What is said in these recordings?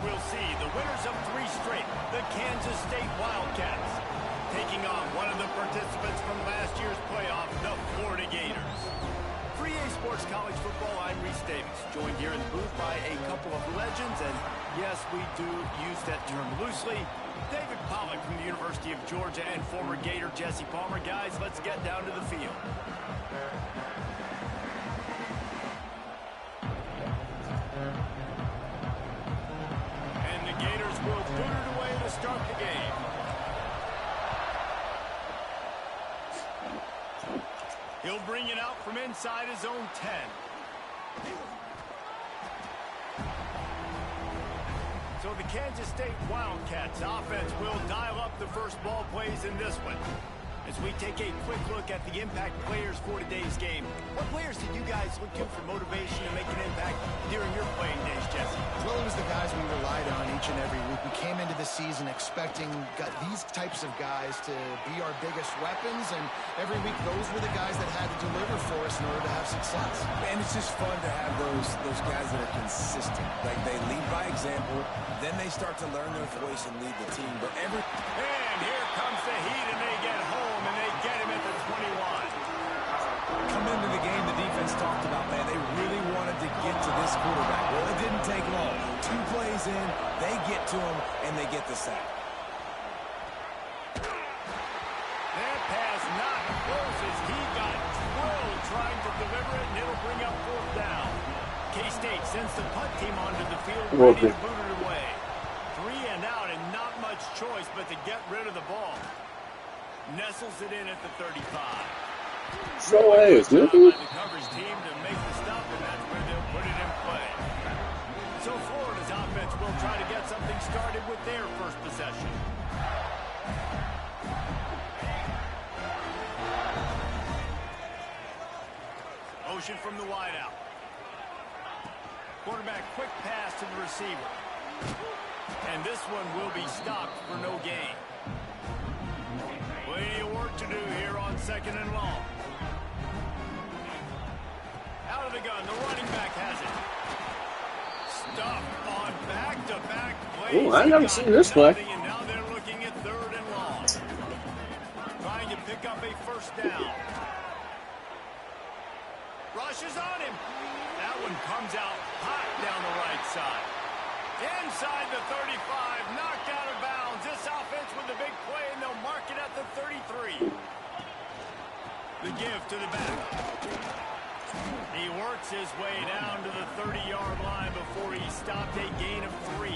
we'll see the winners of 3 straight, the Kansas State Wildcats, taking on one of the participants from last year's playoff, the Florida Gators. For EA Sports College Football, I'm Reese Davis, joined here in the booth by a couple of legends, and yes, we do use that term loosely. David Pollack from the University of Georgia and former Gator Jesse Palmer. Guys, let's get down to the field. And the Gators will boot it away to start the game. He'll bring it out from inside his own 10. So the Kansas State Wildcats offense will dial up the first ball plays in this one. As we take a quick look at the impact players for today's game, what players did you guys look to for motivation to make an impact during your playing days, Jesse? Well, it was the guys we relied on each and every week. We came into the season expecting these types of guys to be our biggest weapons, and every week those were the guys that had to deliver for us in order to have success. And it's just fun to have those guys that are consistent. Like, they lead by example, then they start to learn their voice and lead the team. But and here comes the heat, and they get home. And they get him at the 21. Come into the game, the defense talked about, man, they really wanted to get to this quarterback. Well, it didn't take long. 2 plays in, they get to him, and they get the sack. That pass not close as he got drilled trying to deliver it, and it'll bring up 4th down. K-State sends the punt team onto the field, ready to boot it away. 3 and out, and not much choice but to get rid of the ball. Nestles it in at the 35. So ass, dude. The coverage team to make the stop, and that's where they'll put it in play. So Florida's offense will try to get something started with their first possession. Motion from the wideout. Quarterback quick pass to the receiver. And this one will be stopped for no gain. Plenty of work to do here on 2nd and long. Out of the gun, the running back has it. Stuffed on back-to-back plays. Oh, I never seen this play. And now they're looking at 3rd and long. Trying to pick up a 1st down. Rushes on him. That one comes out hot down the right side. Inside the 35, knocked out of bounds. This offense with the big play, and they'll mark it at the 33. The give to the back. He works his way down to the 30-yard line before he stopped, a gain of 3.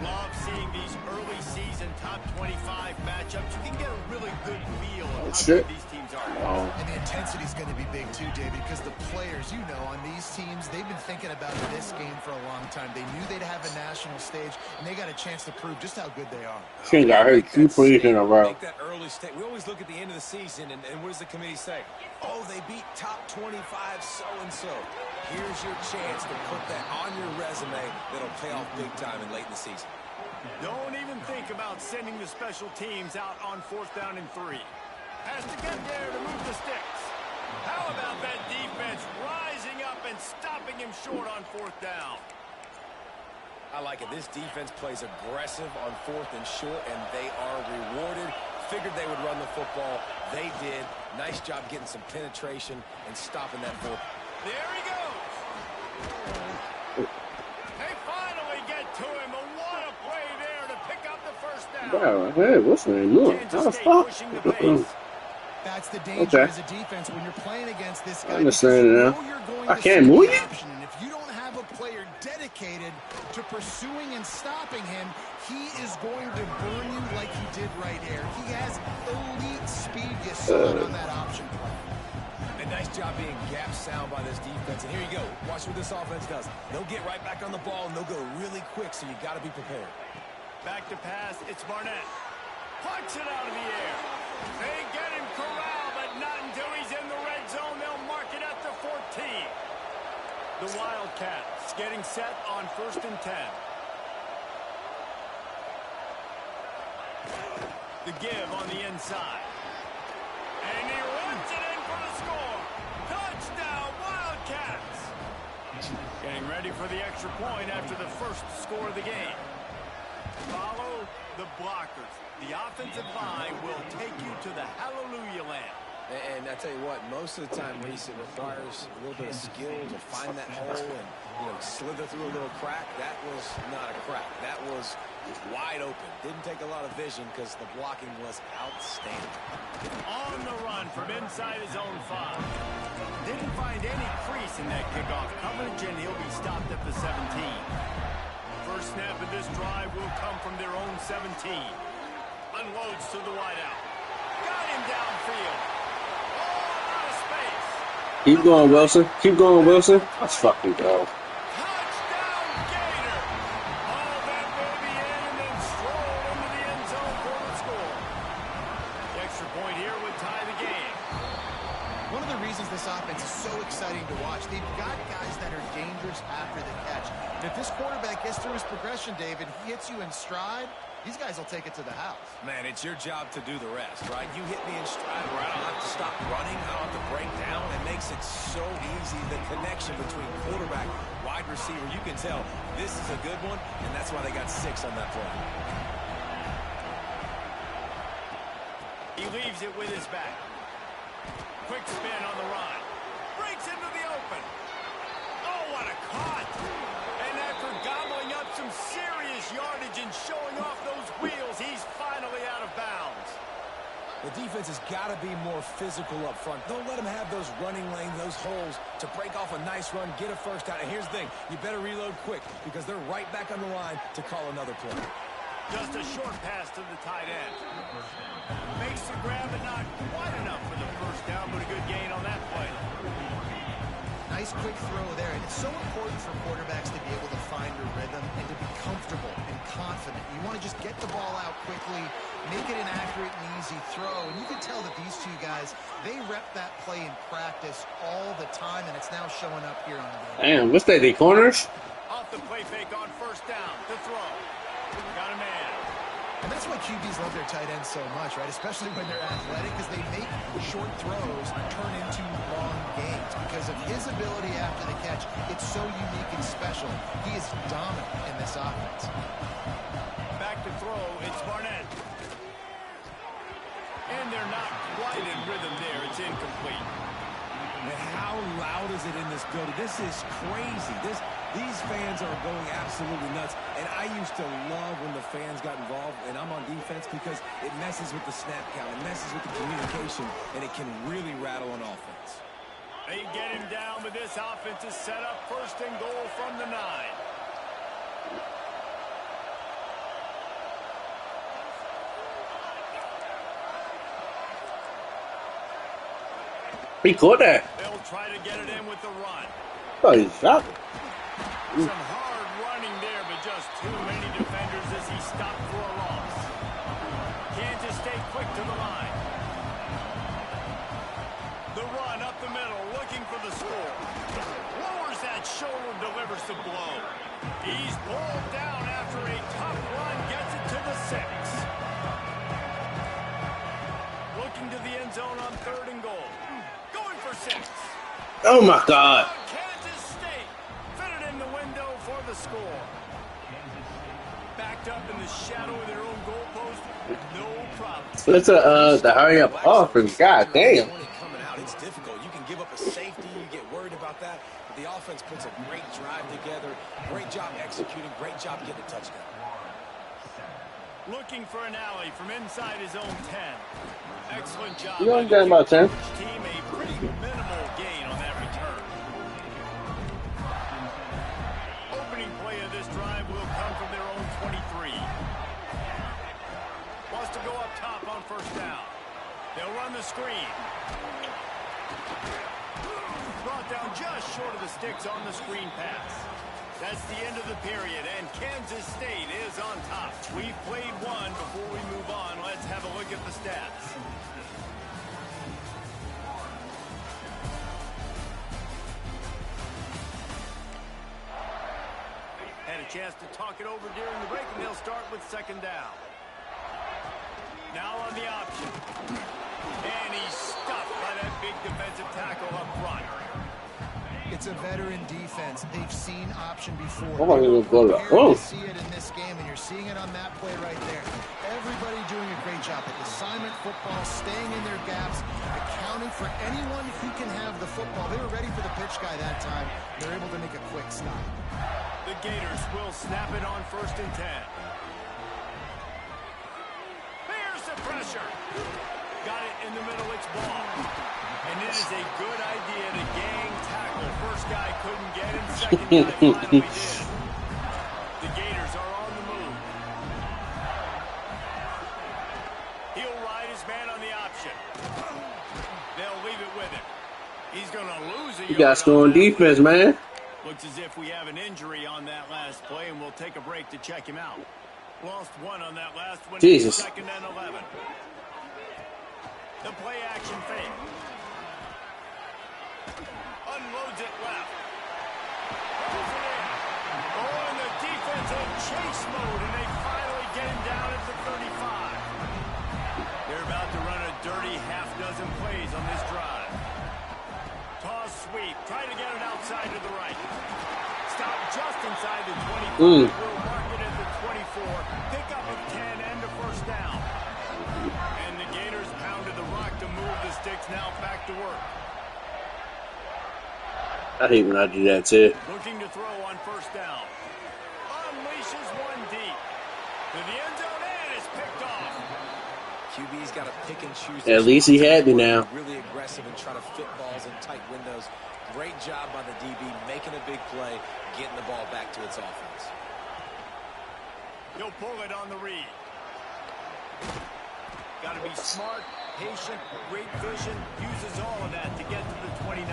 Love seeing these early season top 25 matchups. You can get a really good feel of how good these teams are. And the intensity is going to be big too, David, because the players, you know, on these teams, they've been thinking about this game for a long time. They knew they'd have a national stage, and they got a chance to prove just how good they are. She got hurt 2 plays in a row. Make that early stage. We always look at the end of the season, and what does the committee say? Oh, they beat top 25 so-and-so. Here's your chance to put that on your resume that'll pay off big time in late in the season. Don't even think about sending the special teams out on 4th down and 3. Has to get there to move the sticks. How about that defense rising up and stopping him short on 4th down? I like it. This defense plays aggressive on 4th and short, and they are rewarded. Figured they would run the football. They did. Nice job getting some penetration and stopping that 4th. There he goes. They finally get to him. And what a play there to pick up the 1st down. Wow, hey, what's the name? Look, how stop? That's the danger as a defense when you're playing against this guy. I understand it now. I can't move you. And if you don't have a player dedicated to pursuing and stopping him, he is going to burn you like he did right here. He has elite speed. You saw it on that option play. A nice job being gap sound by this defense. And here you go. Watch what this offense does. They'll get right back on the ball, and they'll go really quick, so you got to be prepared. Back to pass. It's Barnett. Punch it out of the air. They get him corralled, but not until he's in the red zone. They'll mark it at the 14. The Wildcats getting set on 1st and 10. The give on the inside. And he runs it in for the score. Touchdown, Wildcats. Getting ready for the extra point after the first score of the game. Follow the blockers. The offensive line will take you to the hallelujah land. And I tell you what, most of the time, Reese, it requires a little bit of skill to find that hole and slither through a little crack. That was not a crack. That was wide open. Didn't take a lot of vision because the blocking was outstanding. On the run from inside his own 5. Didn't find any crease in that kickoff coverage, and he'll be stopped at the 17. First snap of this drive will come from their own 17. Unloads to the wideout. Got him downfield. Keep going, Wilson. Keep going, Wilson. Let's fucking go. Touchdown, Gator. Haul that baby in and then stroll into the end zone for the score. The extra point here would tie the game. One of the reasons this offense is so exciting to watch, they've got guys that are dangerous after the catch. And if this quarterback gets through his progression, David, he hits you in stride, these guys will take it to the house. Man, it's your job to do the rest, right? You hit me in stride where I don't have to stop running. I don't have to break down. It makes it so easy. The connection between quarterback, wide receiver, you can tell this is a good one, and that's why they got 6 on that play. He leaves it with his back. Quick spin on the run. Breaks into the open. Oh, what a cut. And after gobbling up some serious yardage and showing off those wheels, he's finally out of bounds. The defense has got to be more physical up front. Don't let them have those running lanes, those holes to break off a nice run, get a first down. And here's the thing, you better reload quick because they're right back on the line to call another play. Just a short pass to the tight end. Makes the grab and not quite enough for the first down, but a good gain on that play. Nice quick throw there, and it's so important for quarterbacks to be able to find a rhythm and to be comfortable and confident. You want to just get the ball out quickly, make it an accurate and easy throw, and you can tell that these two guys, they rep that play in practice all the time, and it's now showing up here on the game. Damn, what's that, the corners? Off the play fake on first down to throw. Got a man. And that's why QBs love their tight ends so much, right? Especially when they're athletic, because they make short throws turn into long gains. Because of his ability after the catch, it's so unique and special. He is dominant in this offense. Back to throw, it's Barnett. And they're not quite in rhythm there. It's incomplete. And how loud is it in this building? This is crazy. These fans are going absolutely nuts. And I used to love when the fans got involved, and I'm on defense, because it messes with the snap count. It messes with the communication, and it can really rattle on offense. They get him down, but this offense is set up first and goal from the 9. He caught that. They'll try to get it in with the run. Oh, he's shot. Some hard running there, but just too many defenders as he stopped for a loss. Kansas State quick to the line. The run up the middle, looking for the score. Lowers that shoulder, delivers the blow. He's pulled down after a tough run, gets it to the 6. Looking to the end zone on 3rd and goal. Going for 6. Oh, my God. Kansas State fitted in the window for the score. Backed up in the shadow of their own goalpost, no problem. It's the hurry up offense. God damn. Coming out, it's difficult. You can give up a safety, you get worried about that. But the offense puts a great drive together. Great job executing. Great job getting a touchdown. Looking for an alley from inside his own 10. Excellent job. You only got about 10. Team a pretty minimal gain on that return. Opening play of this drive will come from their own 23. Wants to go up top on first down. They'll run the screen. Brought down just short of the sticks on the screen pass. That's the end of the period, and Kansas State is on top. We've played one. Before we move on, let's have a look at the stats. Had a chance to talk it over during the break, and they'll start with 2nd down. Now on the option. And he's stuffed by that big defensive tackle up front. It's a veteran defense. They've seen option before. Oh, They were goal. prepared Oh. to see it in this game, and you're seeing it on that play right there. Everybody doing a great job at assignment football, staying in their gaps, accounting for anyone who can have the football. They were ready for the pitch guy that time. They're able to make a quick stop. The Gators will snap it on 1st and 10. There's the pressure. Got it in the middle, it's ball. And it is a good idea to gang tackle. First guy couldn't get him, second guy finally did. The Gators are on the move. He'll ride his man on the option. They'll leave it with him. He's going to lose a yard. You got scoring defense, man. Looks as if we have an injury on that last play, and we'll take a break to check him out. Lost one on that last one. Jesus. 2nd and 11. The play action fake. Unloads it left. Throws it in. Oh, and the defense in chase mode, and they finally get him down at the 35. They're about to run a dirty half-dozen plays on this drive. Toss sweep. Try to get it outside to the right. Stop just inside the 25. We'll mark it at the 24. Pick up a 10 and a first down. And the Gators pounded the rock to move the sticks now back to work. I hate when I do that too. Looking to throw on 1st down. Unleashes one deep. To the end zone and is picked off. QB's got to pick and choose. At least he had me now. Really aggressive and trying to fit balls in tight windows. Great job by the DB making a big play, getting the ball back to its offense. He'll pull it on the read. Got to be smart, patient, great vision. Uses all of that to get to the 29.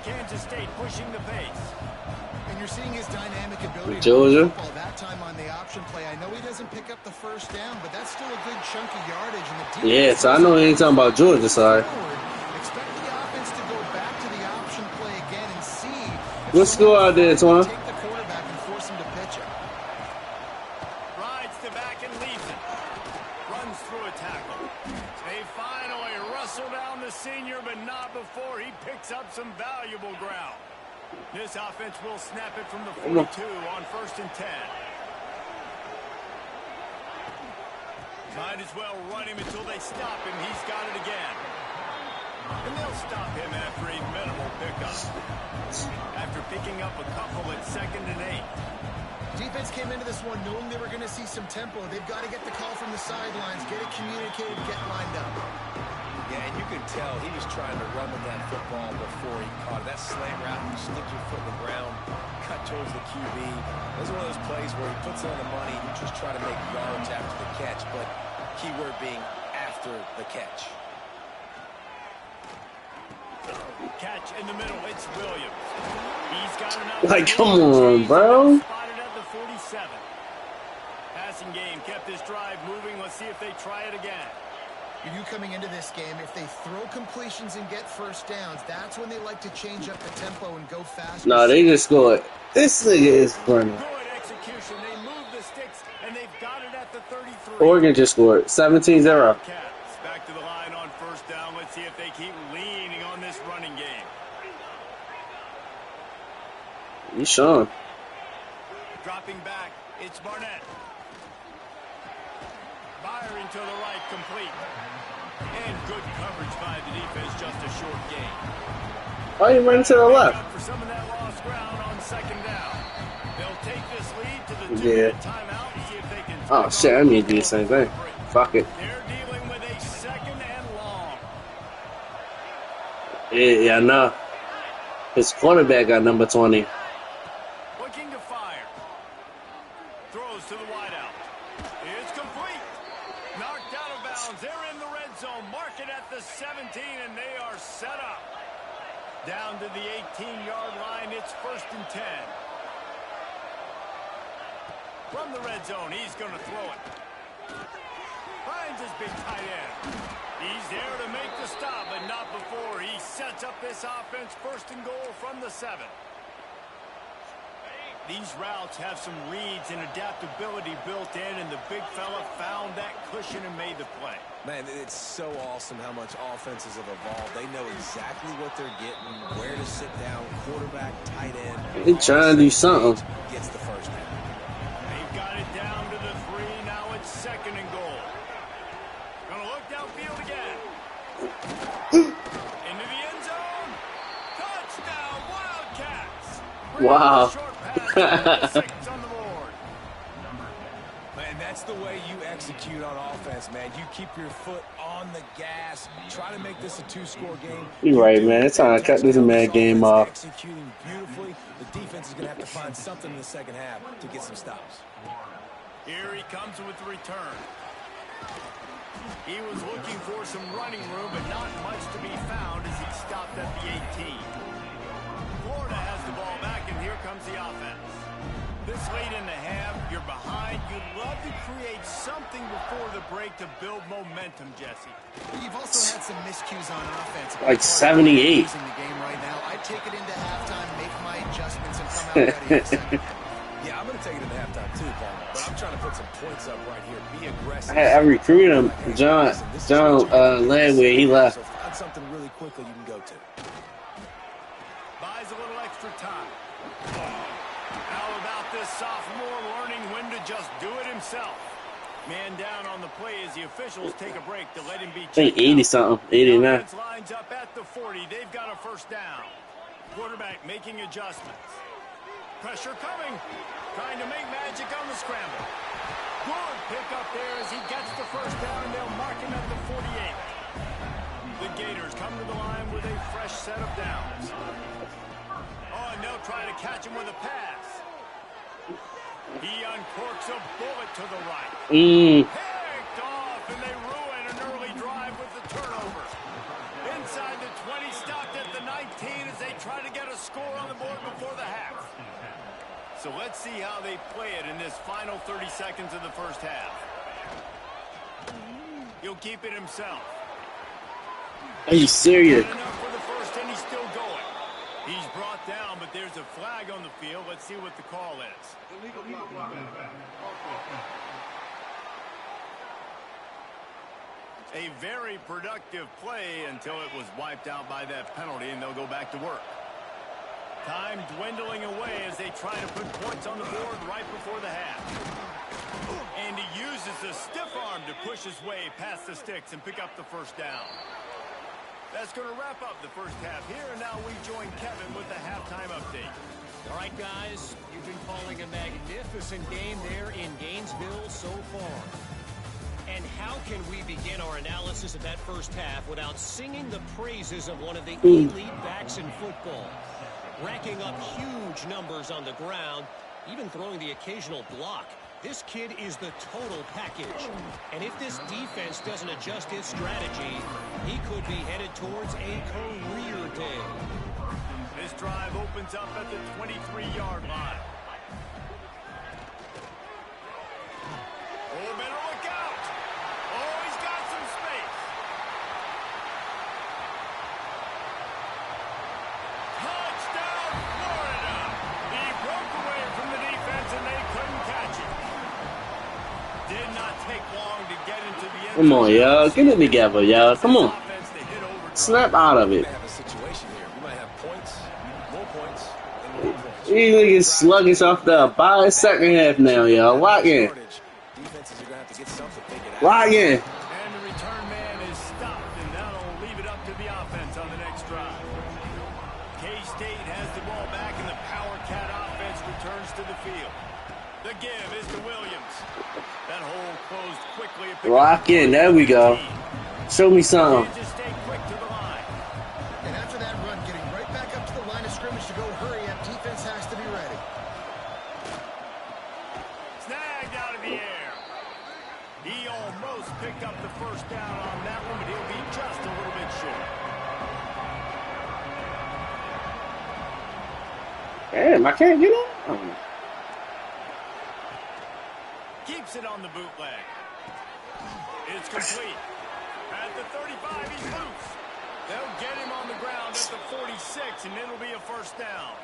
Kansas State pushing the pace. And you're seeing his dynamic ability Georgia. to football that time on the option play. I know he doesn't pick up the first down, but that's still a good chunk of yardage. And the defense Yeah, so I know he ain't talking about Georgia side. Expect the offense to go back to the option play again and see. Let's go out there, Twan. Take the quarterback and force him to pitch it. Rides to back and leaves it. Runs through a tackle. They finally wrestle down the senior, but not before he picks up some valuable ground. This offense will snap it from the 42 on 1st and 10. Might as well run him until they stop him. He's got it again. And they'll stop him after a minimal pickup. After picking up a couple at 2nd and 8. Defense came into this one knowing they were going to see some tempo. They've got to get the call from the sidelines, get it communicated, get lined up. Yeah, and you can tell he was trying to run with that football before he caught it. That slam route, you stick your foot in the ground, cut towards the QB. This is one of those plays where he puts it on the money. You just try to make yards after the catch, but keyword being after the catch. Catch in the middle. It's Williams. He's got enough. Like, come on, bro. Spotted at the 47. Passing game kept this drive moving. Let's see if they try it again. You coming into this game, if they throw completions and get first downs, that's when they like to change up the tempo and go fast. No, they just scored. This nigga is funny. Good execution. They move the sticks, and they've got it at the 33. Oregon just scored. 17-0. Cats back to the line on 1st down. Let's see if they keep leaning on this running game. You Sean. Dropping back, it's Barnett. Firing to the right, complete. And good coverage by the defense, just a short gain. Oh, you running to the left. For some of that lost ground on 2nd down. They'll take this lead to the 2-minute timeout and see if they can. Oh, shit, I need to do the same thing. Fuck it. They're dealing with a 2nd and long. Yeah, I know. His quarterback got number 20. Looking to fire. Throws to the wideout. It's complete. Knocked out of bounds. They're in the red zone. Mark it at the 17, and they are set up. Down to the 18-yard line. It's 1st and 10. From the red zone, he's going to throw it. Finds his big tight end. He's there to make the stop, but not before he sets up this offense. 1st and goal from the 7. These routes have some reads and adaptability built in, and the big fella found that cushion and made the play. Man, it's so awesome how much offenses have evolved. They know exactly what they're getting, where to sit down, quarterback, tight end. They trying to do something. Gets the first down. They've got it down to the 3. Now it's 2nd and goal. Gonna look downfield again. Into the end zone. Touchdown, Wildcats. Wow. Six on the board. Man, that's the way you execute on offense, man. You keep your foot on the gas. Try to make this a 2-score game. You're right, man. It's time to cut this man game off. Executing beautifully. The defense is going to have to find something in the second half to get some stops. Here he comes with the return. He was looking for some running room, but not much to be found as he stopped at the 18. Florida has the ball back, and here comes the offense. This late in the half, you're behind. You'd love to create something before the break to build momentum, Jesse. You've also had some miscues on offense. Like 78. Losing the game right now. I'd take it into halftime, make my adjustments, and come out ready in the second. Yeah, I'm going to take it into halftime too, Paul. But I'm trying to put some points up right here. Be aggressive. I recruited him, John Landwehr. He left. So find something really quickly you can go to. Buys a little extra time. How about this sophomore learning when to just do it himself? Man down on the play as the officials take a break to let him be I think 80-something, 89. Offense lines up at the 40. They've got a first down. Quarterback making adjustments. Pressure coming. Trying to make magic on the scramble. Good pick up there as he gets the first down, and they'll mark him at the 48. The Gators come to the line with a fresh set of downs. Oh, and they'll try to catch him with a pass. He uncorks a bullet to the right. Picked off, and they ruin an early drive with the turnover. Inside the 20, stopped at the 19 as they try to get a score on the board before the half. So let's see how they play it in this final 30 seconds of the first half. He'll keep it himself. Are you serious? Enough for the first, and he's still going. He's brought down, but there's a flag on the field. Let's see what the call is. A very productive play until it was wiped out by that penalty, and they'll go back to work. Time dwindling away as they try to put points on the board right before the half. And he uses the stiff arm to push his way past the sticks and pick up the first down. That's going to wrap up the first half here, and now we join Kevin with the halftime update. All right, guys, you've been calling a magnificent game there in Gainesville so far. And how can we begin our analysis of that first half without singing the praises of one of the elite backs in football? Racking up huge numbers on the ground, even throwing the occasional block. This kid is the total package. And if this defense doesn't adjust its strategy, he could be headed towards a career day. This drive opens up at the 23-yard line. Oh, better look out. Oh, he's got some space. Touchdown, Florida. He broke away from the defense, and they couldn't catch him. Did not take long to get into the end. Come on, y'all. Get it together, y'all. Come on. Snap out of it. These niggas sluggish off the by second half now, y'all. Lock in. Lock in. And the return man is stopped, and that'll leave it up to the offense on the next drive. K-State has the ball back, and the Power Cat offense returns to the field. The give is to Williams. That hole closed quickly. Lock in. There we go. Show me something. Just stay quick to the line. And after that run, getting right back up to the line of scrimmage to go hurry up, defense has to be ready. Snagged out of the air. He almost picked up the first down on that one, but he'll be just a little bit short. Damn, I can't get on. Keeps it on the bootleg. It's complete. At the 35, he's loose. They'll get him on the ground at the 46, and it'll be a first down.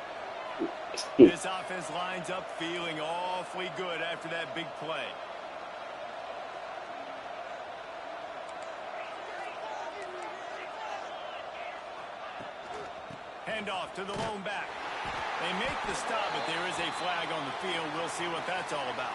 This offense lines up feeling awfully good after that big play. Handoff to the lone back. They make the stop, but there is a flag on the field. We'll see what that's all about.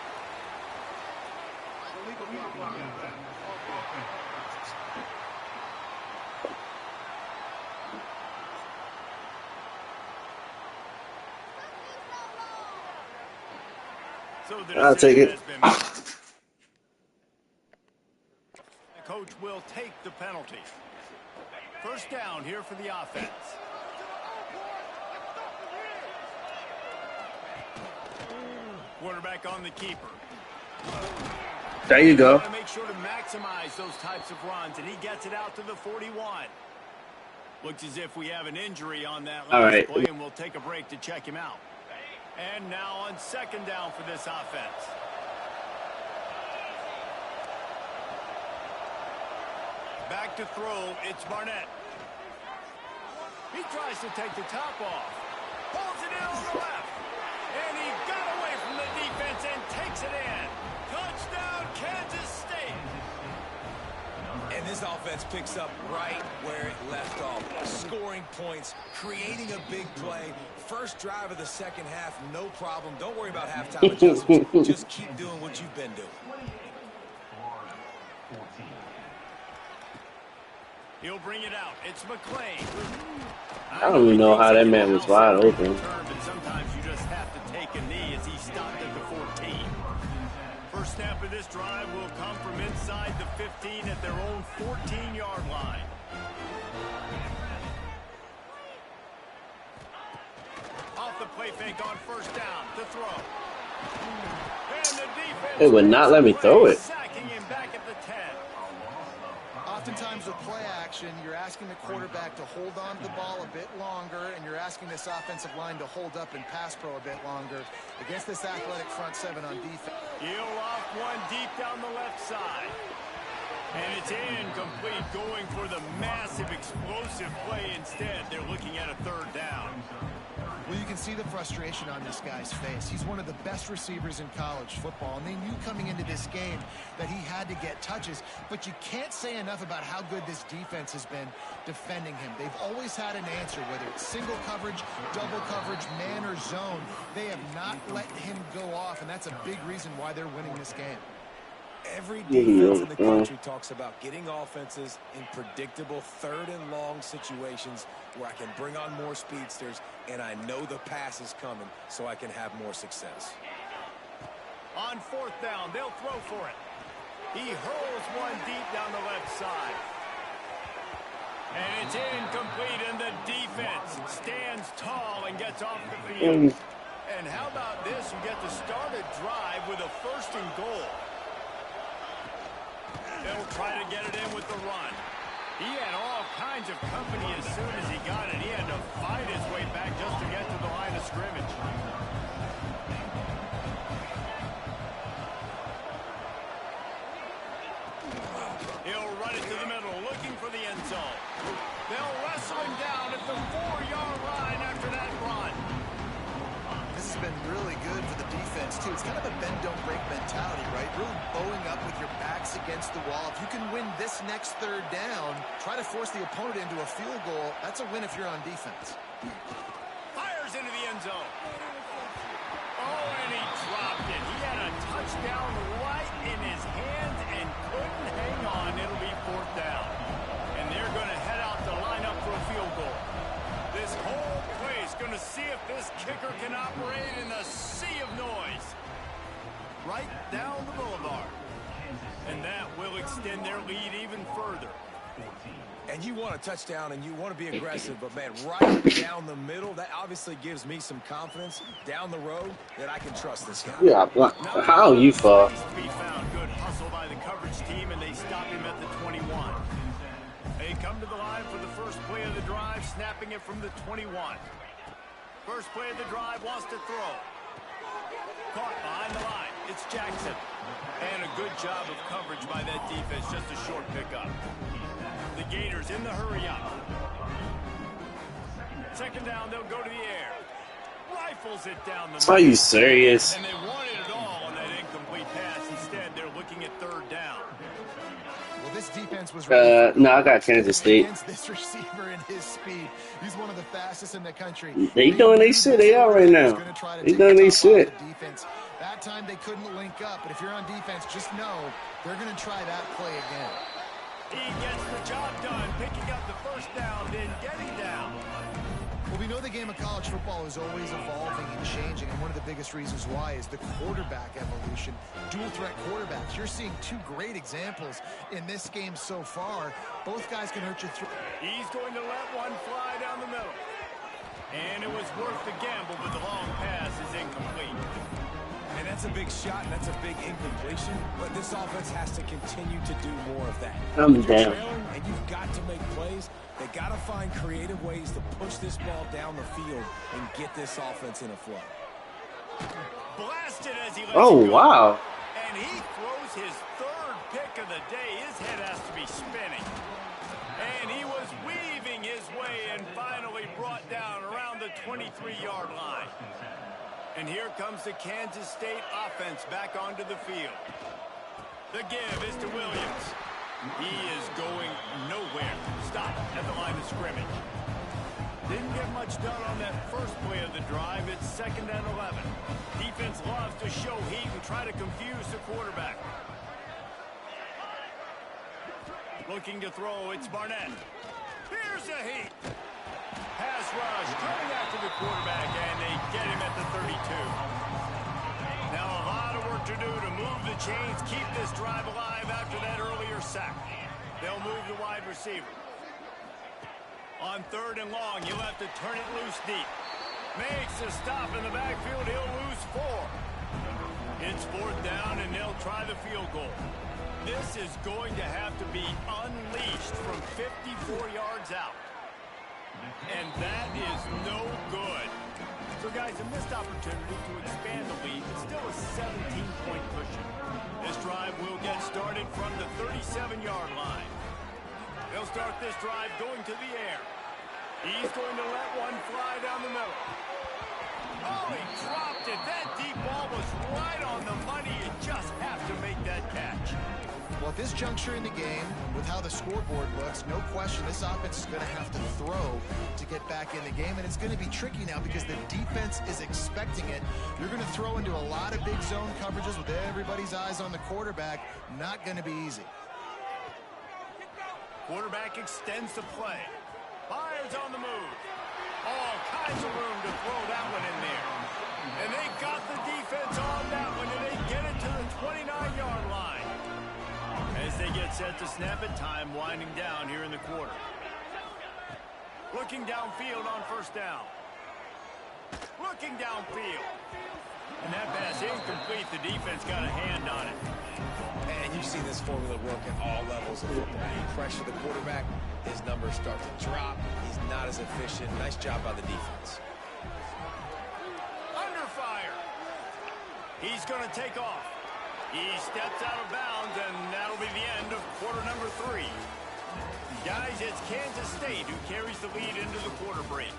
So I'll take it. The coach will take the penalty. First down here for the offense. Quarterback on the keeper. There you go. To make sure to maximize those types of runs, and he gets it out to the 41. Looks as if we have an injury on that last play, and we'll take a break to check him out. And now on second down for this offense. Back to throw, it's Barnett. He tries to take the top off. Pulls it in on the left. And he got away from the defense and takes it in. Touchdown, Kansas State. And this offense picks up right where it left off. Scoring points, creating a big play. First drive of the second half, no problem. Don't worry about halftime adjustments. Just keep doing what you've been doing. He'll bring it out. It's McClain. I don't even know how that man was wide open. Sometimes you just have to take a knee as he stopped at the 14. First snap of this drive will come from inside the 15 at their own 14-yard line. Off the play fake on first down to throw. And the defense It would not let me throw it. sacking him back at the 10. Oftentimes with play action, you're asking the quarterback to hold on to the ball a bit longer, and you're asking this offensive line to hold up and pass pro a bit longer against this athletic front seven on defense. He'll off one deep down the left side. And it's incomplete, going for the massive explosive play instead. They're looking at a third down. Well, you can see the frustration on this guy's face. He's one of the best receivers in college football, and they knew coming into this game that he had to get touches, but you can't say enough about how good this defense has been defending him. They've always had an answer, whether it's single coverage, double coverage, man or zone. They have not let him go off, and that's a big reason why they're winning this game. Every defense in the country talks about getting offenses in predictable third and long situations where I can bring on more speedsters and I know the pass is coming so I can have more success. On fourth down, they'll throw for it. He hurls one deep down the left side. And it's incomplete, and the defense stands tall and gets off the field. And how about this? You get to start a drive with a first and goal. They'll try to get it in with the run. He had all kinds of company as soon as he got it. He had to fight his way back just to get to the line of scrimmage. He'll run it to the middle, looking for the end zone. They'll wrestle him down at the 4-yard line after that run. This has been really good for the defense, too. It's kind of a bend-don't-break mentality, right? Really bowing up with your backs against the wall. If you can win this next third down, try to force the opponent into a field goal. That's a win if you're on defense. Fires into the end zone. Oh, and he dropped it. He had a touchdown right in his hands and couldn't hang on. It'll be fourth down. And they're going to head out to line up for a field goal. This whole play is going to see if this kicker can operate in the sea of noise. Right down the boulevard. And that will extend their lead even further. And you want a touchdown and you want to be aggressive, but man, right down the middle, that obviously gives me some confidence down the road that I can trust this guy. Yeah, how you fall? Be found. Good hustle by the coverage team, and they stop him at the 21. They come to the line for the first play of the drive, snapping it from the 21. First play of the drive, wants to throw. Caught behind the line. It's Jackson. And a good job of coverage by that defense, just a short pickup. The Gators in the hurry up. Second down, they'll go to the air. rifles it down the Are middle. you serious? And they wanted it all on that incomplete pass. Instead, they're looking at third down. Well, this defense was ready No, I got Kansas State. against this receiver and his speed. He's one of the fastest in the country. They doing their shit. They are right now. They doing their shit. That time they couldn't link up, but if you're on defense, just know they're going to try that play again. He gets the job done, picking up the first down, then getting down. Well, we know the game of college football is always evolving and changing, and one of the biggest reasons why is the quarterback evolution. Dual threat quarterbacks. You're seeing two great examples in this game so far. Both guys can hurt you through. He's going to let one fly down the middle. And it was worth the gamble, but the long pass is incomplete. And that's a big shot, and that's a big incompletion, but this offense has to continue to do more of that. I'm If you're down. trailing and you've got to make plays, they got to find creative ways to push this ball down the field and get this offense in a flow. Blasted as he lets Oh, it go. wow. And he throws his third pick of the day. His head has to be spinning. And he was weaving his way and finally brought down around the 23-yard line. And here comes the Kansas State offense back onto the field. The give is to Williams. He is going nowhere. Stop at the line of scrimmage. Didn't get much done on that first play of the drive. It's 2nd and 11. Defense loves to show heat and try to confuse the quarterback. Looking to throw, it's Barnett. Here's the heat. Pass rush, coming after the quarterback, and they get him at the 32. Now a lot of work to do to move the chains, keep this drive alive after that earlier sack. They'll move the wide receiver. On 3rd and long, you'll have to turn it loose deep. Makes a stop in the backfield, he'll lose 4. It's 4th down, and they'll try the field goal. This is going to have to be unleashed from 54 yards out. And that is no good. So, guys, a missed opportunity to expand the lead. It's still a 17-point cushion. This drive will get started from the 37-yard line. They'll start this drive going to the air. He's going to let one fly down the middle. Oh, he dropped it. That deep ball was right on the money. You just have to make that catch. Well, at this juncture in the game, with how the scoreboard looks, no question this offense is going to have to throw to get back in the game, and it's going to be tricky now because the defense is expecting it. You're going to throw into a lot of big zone coverages with everybody's eyes on the quarterback. Not going to be easy. Quarterback extends the play. Fires on the move. All kinds of room to throw that one in there. And they got the defense on that one, and they get it to the 29-yard line. As they get set to snap it, time winding down here in the quarter. Looking downfield on 1st down. Looking downfield. And that pass incomplete. The defense got a hand on it. And you see this formula work at all levels of football. You pressure the quarterback, his numbers start to drop. He's not as efficient. Nice job by the defense. Under fire. He's going to take off. He steps out of bounds, and that'll be the end of quarter number 3. Guys, it's Kansas State who carries the lead into the quarter break.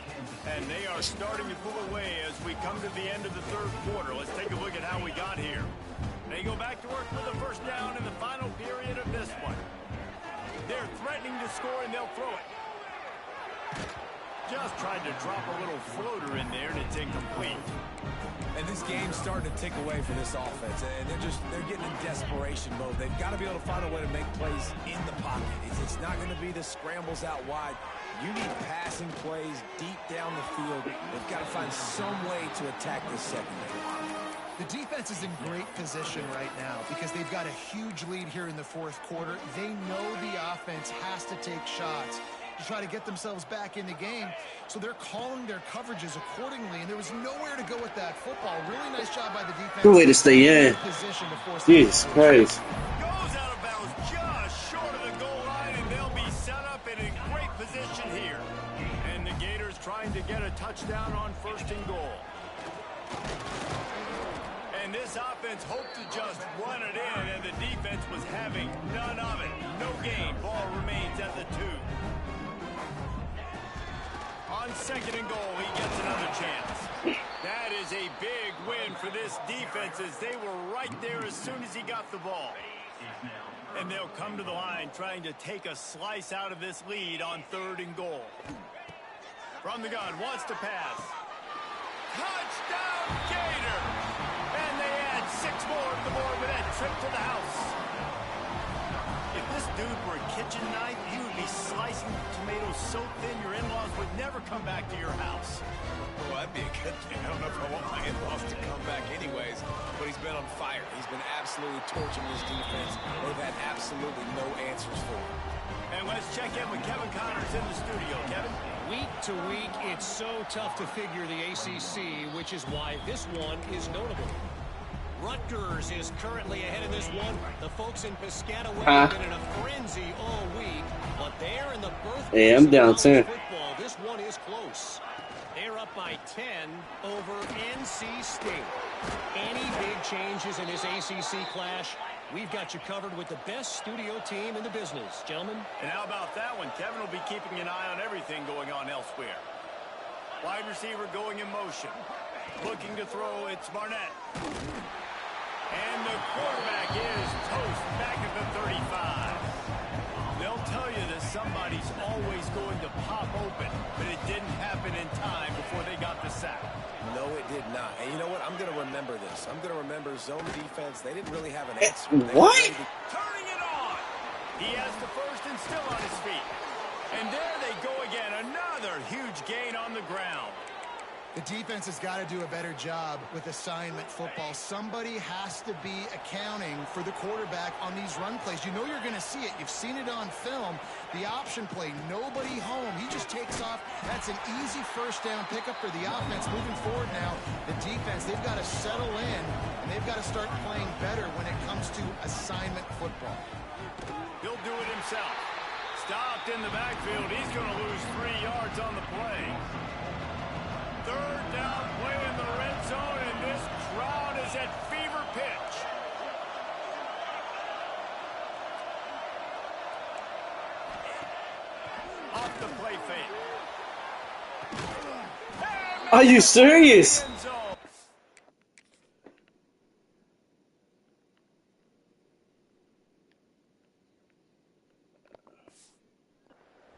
And they are starting to pull away as we come to the end of the 3rd quarter. Let's take a look at how we got here. They go back to work with a 1st down in the final period of this one. They're threatening to score, and they'll throw it. Just tried to drop a little floater in there, and it's incomplete. And this game's starting to tick away for this offense, and they're getting in desperation mode. They've got to be able to find a way to make plays in the pocket. It's not going to be the scrambles out wide. You need passing plays deep down the field. They've got to find some way to attack this secondary. The defense is in great position right now because they've got a huge lead here in the 4th quarter. They know the offense has to take shots to try to get themselves back in the game. So they're calling their coverages accordingly, and there was nowhere to go with that football. Really nice job by the defense. Good way to stay in. Position to force Jesus Christ. Goes out of bounds just short of the goal line, and they'll be set up in a great position here. And the Gators trying to get a touchdown on 1st and goal. And this offense hoped to just run it in, and the defense was having none of it. No gain. Ball remains at the 2. On on 2nd and goal, he gets another chance. That is a big win for this defense as they were right there as soon as he got the ball. And they'll come to the line trying to take a slice out of this lead on 3rd and goal. From the gun, wants to pass. Touchdown, Gator! And they add 6 more to the board with that trip to the house. If this dude were a kitchen knife, he would be slicing tomatoes so thin your in-laws would never come back to your house. Well, that'd be a good thing. I don't know if I want my in-laws to come back anyways, but he's been on fire. He's been absolutely torching this defense. They've had absolutely no answers for him. And let's check in with Kevin Connors in the studio. Kevin? Week to week, it's so tough to figure the ACC, which is why this one is notable. Rutgers is currently ahead in this one. The folks in Piscataway have been in a frenzy all week, but they're in the birthplace I'm down of too. football. This one is close. They're up by 10 over NC State. Any big changes in this ACC clash? We've got you covered with the best studio team in the business, gentlemen. And how about that one? Kevin will be keeping an eye on everything going on elsewhere. Wide receiver going in motion. Looking to throw, it's Barnett. And the quarterback is toast back at the 35. They'll tell you that somebody's always going to pop open, but it didn't happen in time before they got the sack. No, it did not. And you know what? I'm going to remember this. I'm going to remember zone defense. They didn't really have an answer. What? Turning it on. He has the first and still on his feet. And there they go again. Another huge gain on the ground. The defense has got to do a better job with assignment football. Somebody has to be accounting for the quarterback on these run plays. You know you're going to see it. You've seen it on film. The option play, nobody home. He just takes off. That's an easy first down pickup for the offense. Moving forward now, the defense, they've got to settle in, and they've got to start playing better when it comes to assignment football. He'll do it himself. Stopped in the backfield. He's going to lose 3 yards on the play. 3rd down play in the red zone, and this crowd is at fever pitch. Off the play fake. Are you serious? End zone.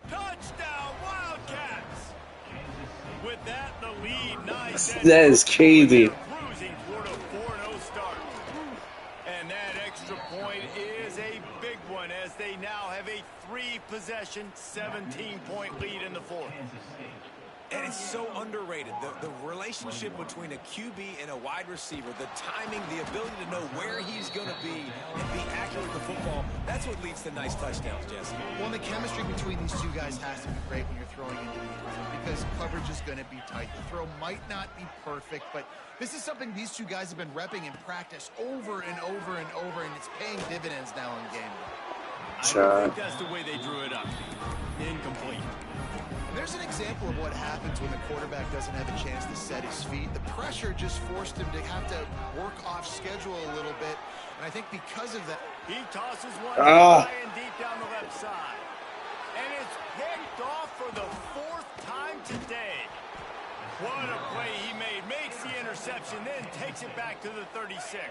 Touchdown, Wildcats! With that, the lead, nice. That is crazy. Cruising toward a 4-0 start. And that extra point is a big one as they now have a 3-possession, 17-point lead in the 4th. And it's so underrated. The relationship between a QB and a wide receiver, the timing, the ability to know where he's going to be and be accurate with the football, that's what leads to nice touchdowns, Jesse. Well, the chemistry between these two guys has to be great when you're throwing into the end zone because coverage is going to be tight. The throw might not be perfect, but this is something these two guys have been repping in practice over and over and over, and it's paying dividends now in game. I don't think that's the way they drew it up. Incomplete. There's an example of what happens when the quarterback doesn't have a chance to set his feet. The pressure just forced him to have to work off schedule a little bit, and I think because of that... He tosses one high and deep down the left side. And it's picked off for the 4th time today. What a play he made. Makes the interception, then takes it back to the 36.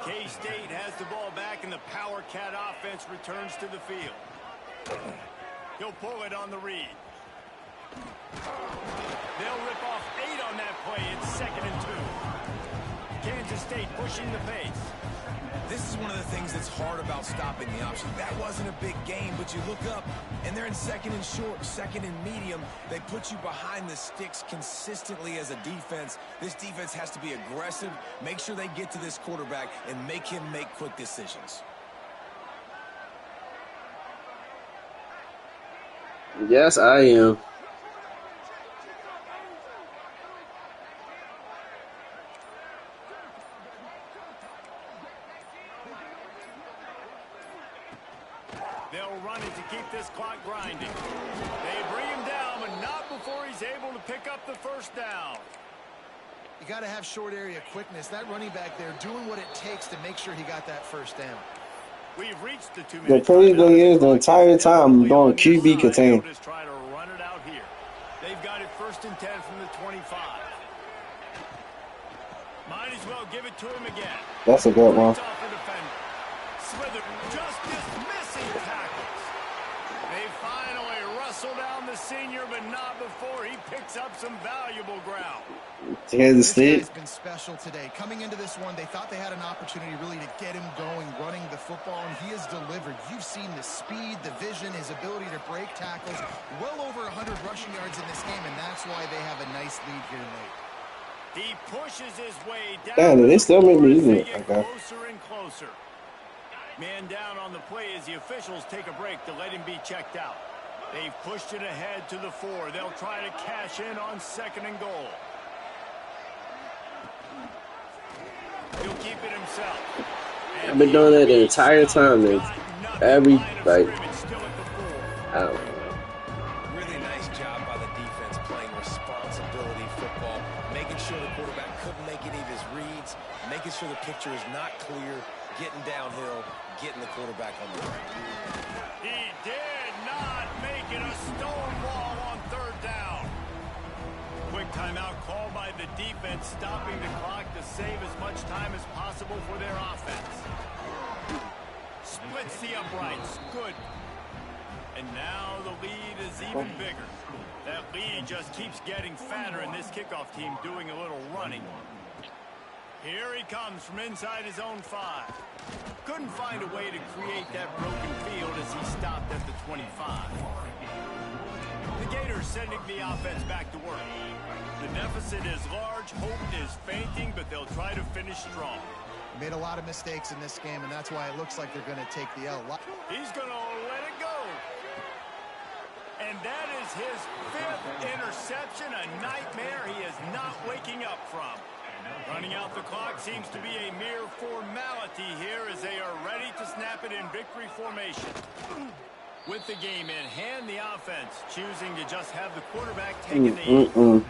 K-State has the ball back, and the Power Cat offense returns to the field. He'll pull it on the read. They'll rip off 8 on that play. It's 2nd and 2. Kansas State pushing the pace. This is one of the things that's hard about stopping the option. That wasn't a big game, but you look up, and they're in 2nd and short, 2nd and medium. They put you behind the sticks consistently as a defense. This defense has to be aggressive, make sure they get to this quarterback, and make him make quick decisions. Yes, I am. They'll run it to keep this clock grinding. They bring him down, but not before he's able to pick up the first down. You got to have short area quickness. That running back there doing what it takes to make sure he got that first down. We've reached the 2 minute. The play they is the entire time doing QB contain. Just try to run it out here. They've got it 1st and 10 from the 25. Might as well give it to him again. That's a good one. Slither just dismissing tackles. They finally wrestle down the senior, but not before he picks up some valuable ground. Kansas State. This guy's been special today. Coming into this one, they thought they had an opportunity really to get him going, running the football, and he has delivered. You've seen the speed, the vision, his ability to break tackles. Well over 100 rushing yards in this game, and that's why they have a nice lead here late. He pushes his way down. Damn, they still make me use it. Okay. Closer and closer. Man down on the play as the officials take a break to let him be checked out. They've pushed it ahead to the 4. They'll try to cash in on 2nd and goal. He'll keep it himself. I've been doing that the entire time, man. Every, like, I don't know. Really nice job by the defense playing responsibility football, making sure the quarterback couldn't make any of his reads, making sure the picture is not clear, getting downhill, getting the quarterback on the ground. He did not make it a stonewall on 3rd down. Quick timeout called by the defense, stopping the clock to save as much time as possible for their offense. Splits the uprights. Good. And now the lead is even bigger. That lead just keeps getting fatter, and this kickoff team doing a little running. Here he comes from inside his own 5. Couldn't find a way to create that broken field as he stopped at the 25. The Gators sending the offense back to work. The deficit is large, hope is fainting, but they'll try to finish strong. Made a lot of mistakes in this game, and that's why it looks like they're going to take the L. He's going to let it go. And that is his 5th interception, a nightmare he is not waking up from. Running out the clock seems to be a mere formality here as they are ready to snap it in victory formation. With the game in hand, the offense choosing to just have the quarterback taking the lead.